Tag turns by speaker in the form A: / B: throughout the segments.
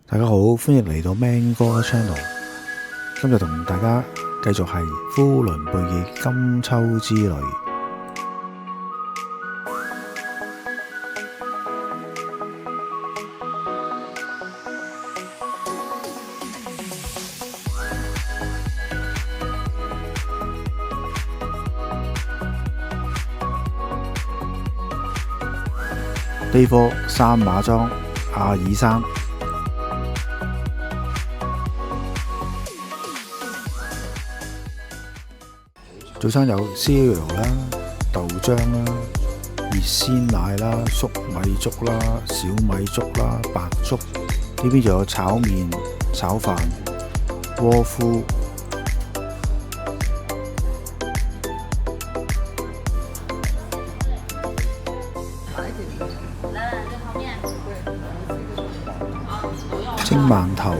A: 大家好，歡迎嚟到 Man 哥 Channel。今日同大家繼續係呼倫貝爾金秋之旅。呢棵三馬莊阿爾山。早餐有 cereal 啦、豆漿啦、熱鮮奶啦、粟米粥啦、小米粥啦、白粥。呢邊仲有炒麵、炒飯、窩夫。蒸饅頭、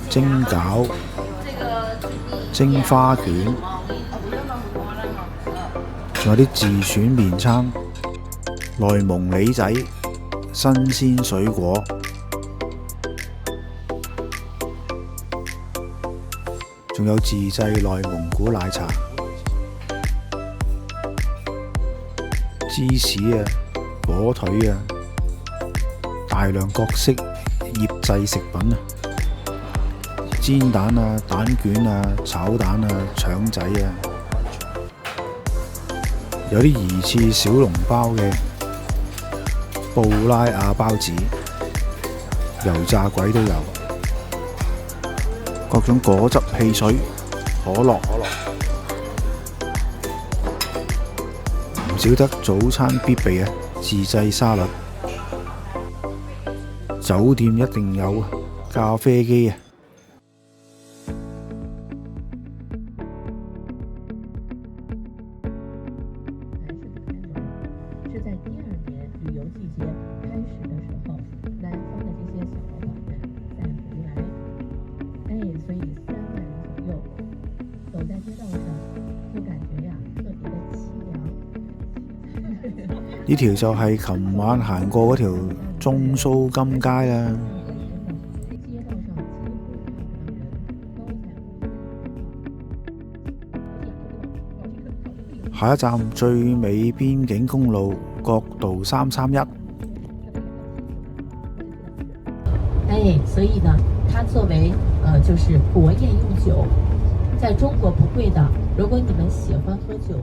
A: 蒸餃、蒸花卷，仲有啲自選麵餐、內蒙梨仔、新鮮水果，仲有自製內蒙古奶茶、芝士啊、火腿啊，大量各式醃製食品啊，煎蛋啊、蛋卷啊、炒蛋啊、腸仔啊，有啲疑似小籠包嘅布拉亞包子，油炸鬼都有，各種果汁汽水、可樂，唔少得早餐必備嘅自製沙律。酒店一定有咖啡機啊！
B: 是在第2年旅遊季節開始的時候，南方的這些小老闆們再回來，所以3萬人左右，走在街道上就感覺呀特別的淒涼。
A: 呢條就係琴晚行過嗰條中蘇金街啦。下一站最美邊境公路國道331。
B: 所以呢，它作為就是國宴用酒，在中國不貴的。如果你們喜歡喝酒，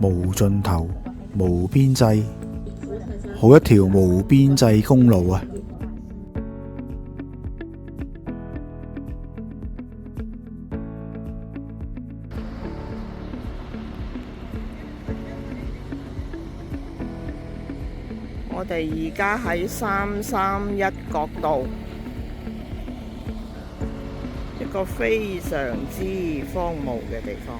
A: 無盡頭、無邊際，好一條無邊際公路啊！
C: 我哋而家喺331國道，一個非常之荒蕪嘅地方，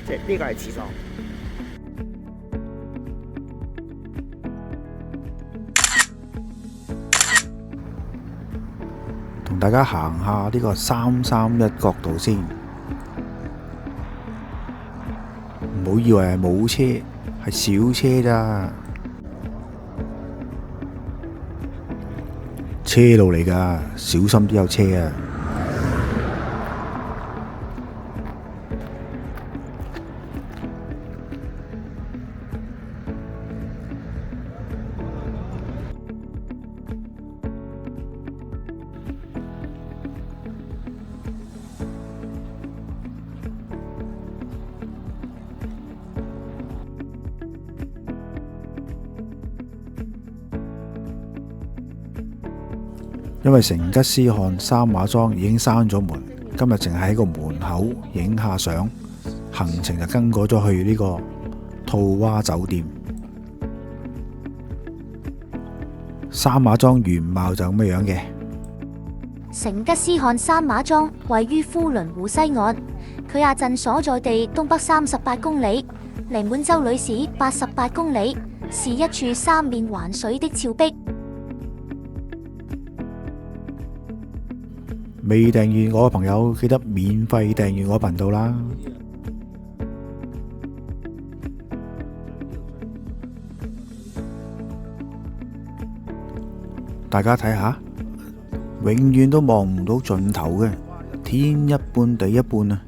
C: 即係呢個係廁所。
A: 同大家行下呢個331國道先，唔好以為係冇車。係小車咋，車路嚟㗎，小心啲有車啊！因為成吉思汗三馬莊已經閂咗門，今日淨係喺個門口影下相，行程就更改咗去呢個兔娃酒店。三馬莊原貌就咁樣嘅。
D: 成吉思汗三馬莊位於呼倫湖西岸，佢阿鎮所在地東北38公里，離滿洲裡市88公里，是一處三面環水的峭壁。
A: 未訂閱我嘅朋友，記得免費訂閱我頻道啦。大家睇下，永遠都望唔到盡頭嘅，天一半地一半啊！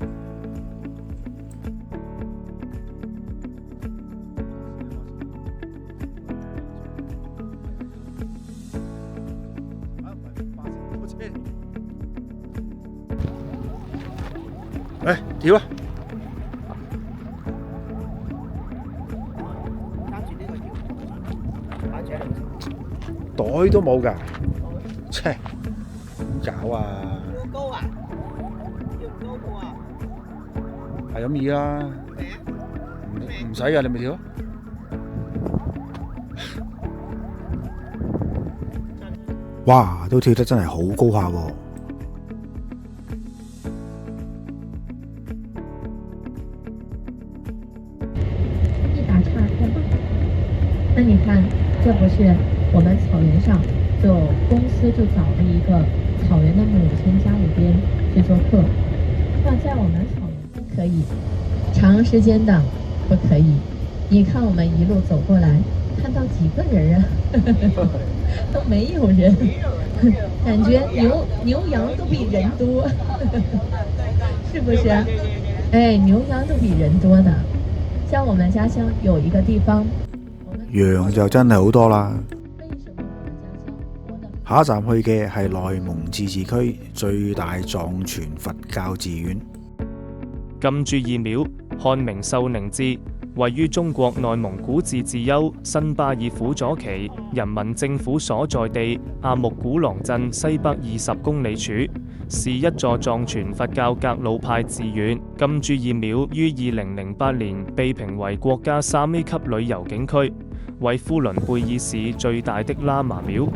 A: 嚟跳啊！袋都冇㗎，切，點搞啊？
C: 好高啊？要唔高過啊？
A: 係咁易啦，唔使㗎，你咪跳。哇，都跳得真係好高下喎！
B: 一打岔太棒了。那你看，这不是我们草原上就公司就找了一个草原的母亲加里边去做客，那在我们草原可以，长时间的不可以。你看我们一路走过来，看到几个人啊？都没有人，感觉牛羊都比人多，是不是？哎，牛羊都比人多呢。像我们家乡有一个地方，
A: 羊就真係好多啦。
B: 为什么我们家乡活得
A: 下一站去嘅係內蒙自治區最大藏傳佛教寺院
E: 金珠二廟，漢名壽寧寺，位於中國內蒙古自治州新巴爾虎左旗人民政府所在地阿木古朗鎮西北20公里處，是一座藏傳佛教格魯派寺院。金珠二廟於2008年被評為國家3A 級旅遊景區，為呼倫貝爾市最大的喇嘛廟。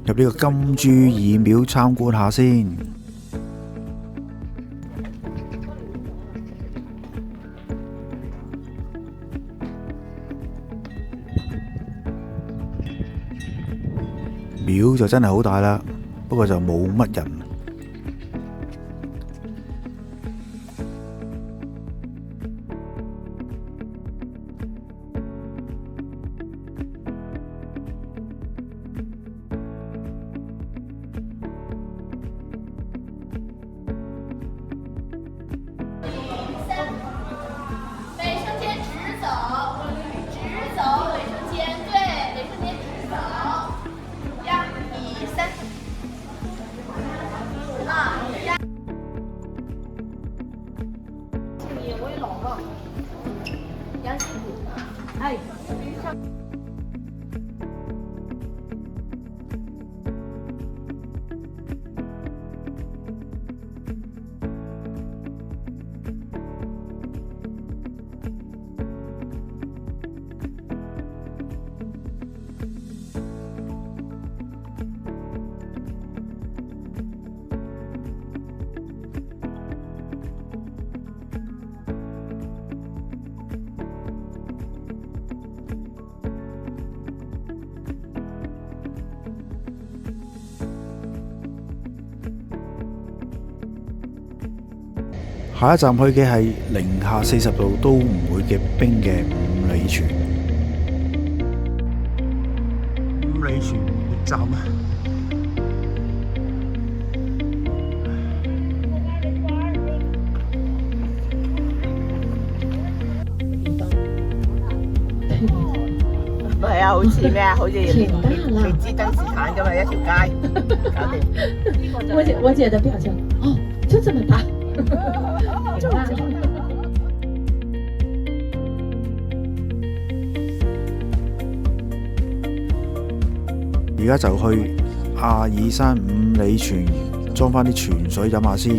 A: 入呢個金珠二廟參觀下先。廟就真係好大啦，不過就冇乜人。下一站去嘅係零下40度都唔會結冰嘅五里泉。五里泉驛站啊！
C: 唔係啊，好似咩啊？好似明知登士坦咁嘛，一條街搞掂。
B: 我姐的表情，哦，就這麼大。
A: 而家就去阿爾山五里泉裝返啲泉水飲下先。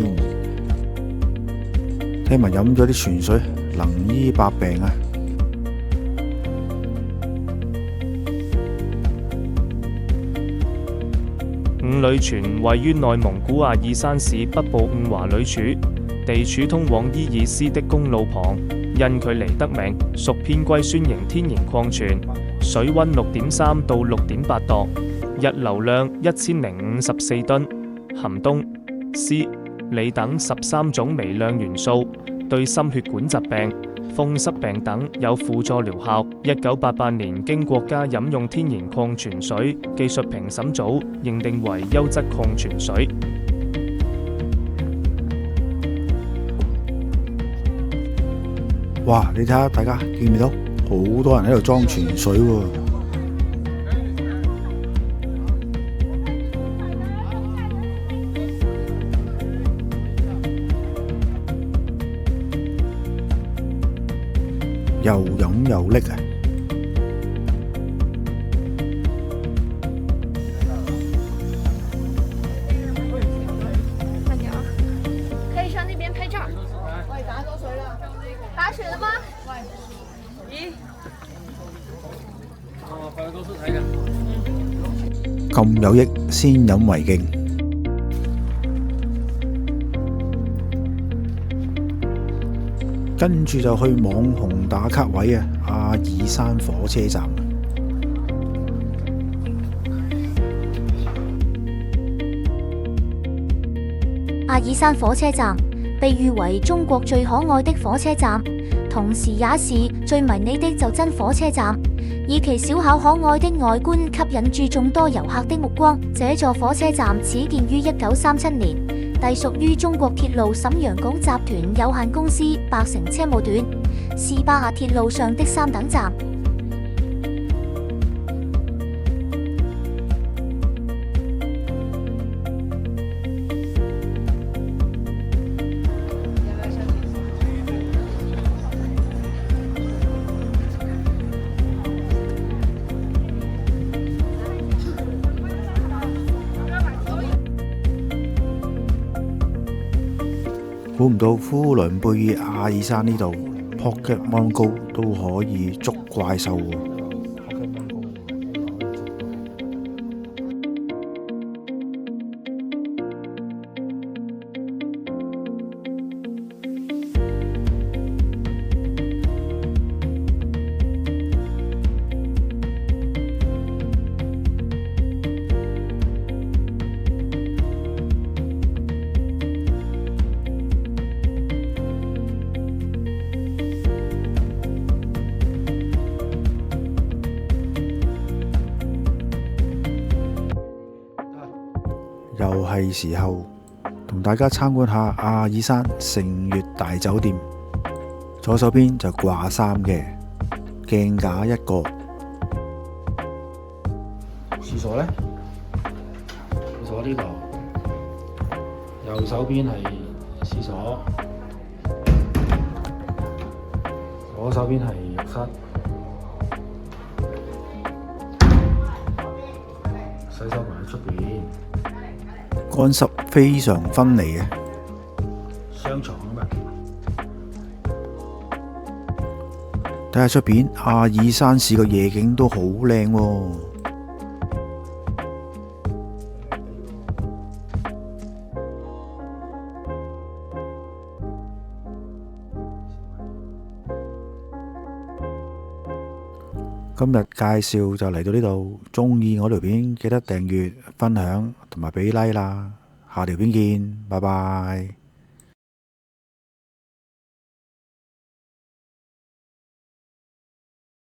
A: 聽聞飲咗啲泉水能醫百病啊！
E: 五里泉位於內蒙古阿爾山市北部五華里處，地處通往伊爾斯的公路旁，因距離得名，屬偏硅酸型天然礦泉，水溫6.3到6.8度，日流量1054噸，含氡、硒、鋰等13種微量元素，對心血管疾病、風濕病等有輔助療效。1988年經國家飲用天然礦泉水技術評審組認定為優質礦泉水。
A: 哇！你睇下，大家見唔見到好多人喺度裝泉水喎？又飲又拎啊！
F: 慢点啊，可以上那边拍照。
C: 喂，打多水啦！
F: 打水了吗？
C: 咦？
A: 咁有益，先飲為敬。跟住就去網紅打卡位啊，阿爾山火車站。
D: 阿爾山火車站被譽為中國最可愛的火車站，同時也是最迷你的袖珍火車站，以其小巧可愛的外觀吸引住眾多遊客的目光。這座火車站始建於1937年，隸屬於中國鐵路瀋陽港集團有限公司百城車務段，是巴亞鐵路上的3等站。
A: 估唔到呼倫貝爾阿爾山呢度 Pokemon Go 都可以捉怪獸喎！又係時候同大家參觀下阿爾山盛悅大酒店。左手邊就掛衫嘅鏡架一個，廁所呢？廁所呢度，右手邊係廁所，左手邊係浴室。洗手間喺出邊。乾濕非常分離嘅雙床啊嘛，睇下出邊阿爾山市個夜景都好靚喎。今日介紹就嚟到呢度，鍾意我條片記得訂閱、分享同埋俾 like 啦，下條片見，拜拜。